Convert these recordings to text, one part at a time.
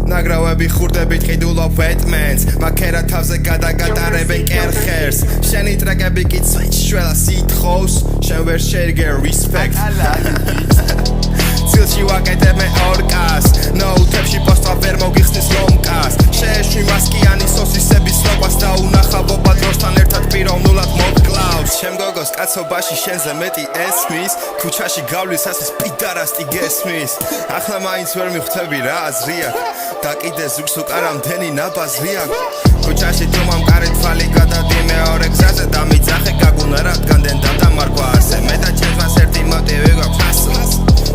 ნაგრავები ხურდებით ყიდულობ ვეტმენს მაქერა თავზე გადაგატარებენ კერხერს შენი ტრეკები კი ცვეშველა სითხოვს შენ ვერ შეიგე respect ცილში ვაკეთებ მე ორკას ნოუთებში პოსტვა ვერ მოგიხსნის ლომკას შეეშვი მასკიანი სოსისების სლოკვას და უნახავობა დროსთან ერთად პიროვნულად მოგკლავს ჩემ გოგოს კაცობაში შენზე მეტი ესმის ქუჩაში გავლის ასის პიდარასტი გესმის ახლა მაინც ვერ მიხვდები რა აზრი აქვს და კიდე ზურგს უკარამდენი ნაბაზრი აქვს ქუჩაში თუ მომკარი თვალი გადადი მეორე გზაზე და მიძახე გაგუნა რადგან დამდამარგვა ასე მე და ჩემს მას ერთი მოტივი გვაქვს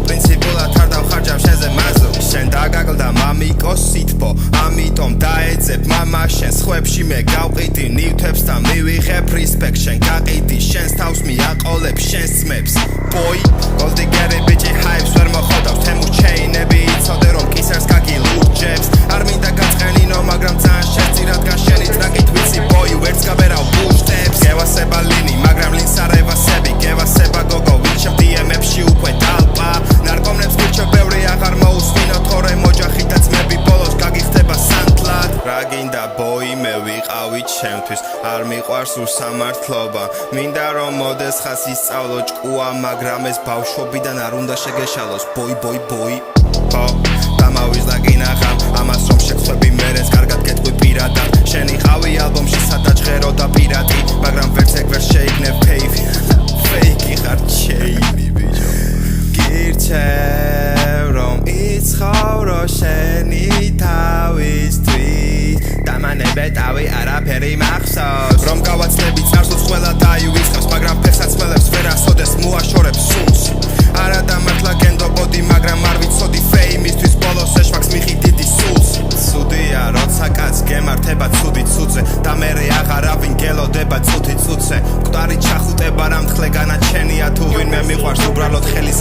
პრინციპულად არ დავხარჯავ შენზე მაზო შენ დაგაგლდა მამიკოს სითბო ამიტომ დაეძებ მამა შენს ხვებში მე გავყიდი ნივთებს და მივიღებ respect შენ გაყიდი შენს თავს მიაყოლებ შენს ძმებს boy goldigeri bitch hypes ვერ მოხოდავს თემუს ჩეინები იცოდე რომ კისერს გაგილურჯებს არ მინდა გაწყენინო მაგრამ ძალიან შერწი რადგან შენი ტრაკით ვიცი boy ვერც გაბერავ ბუშტებს გევასება ლინი მაგრამ ლინს არ ევასები გევასება გოგო ვინჩემ DM-ებში უკვე დალპა ნარკომნებს გირჩევ ბევრი აღარ მოусმინო თორე მოჯახი და ძმები ბოლოს გაგიხდება სანთლად რა გინდა boy მე ვიყავი ჩემთვის არ მიყვარს უსამართლობა მინდა რომ მოდეს ხას ისწავლო ჭკუა მაგრამ ეს ბავშვობიდან არ უნდა შეგეშალოს boy დამავიზდა გინახავ ამას რომ შეგხვები მერეს კარგად გეტყვი პირადად შენი ყავი ალბომში სადაც ჟღერო და პირატი მაგრამ ვერც ეგ ვერ შეიგნებ ფეიკი ხარ ჩეინი ბიჭო გირჩევ რომ იცხოვრო შენი თავისთვის დამანებე თავი არაფერი მახსოვს რომ გავაცლები წარსულს ყველა დაივიწყებს მაგრამ ფეხსაც მელებს ვერასოდეს მოაშორებს სუნს არა დამართლა გენდობოდი მაგრამ არ ვიცოდი ფეიმისთვის ბოლოს ეშვაქს მიხიდიდი სულს ცუდია როცა კაც გემართება ცუდი ცუძე და მერე აღარავინ გელოდება წუთი წუთზე მკვდარი ჩახუტება რამთხლე განაჩენია თუ ვინმე მიყვარს უბრალოდ ხელი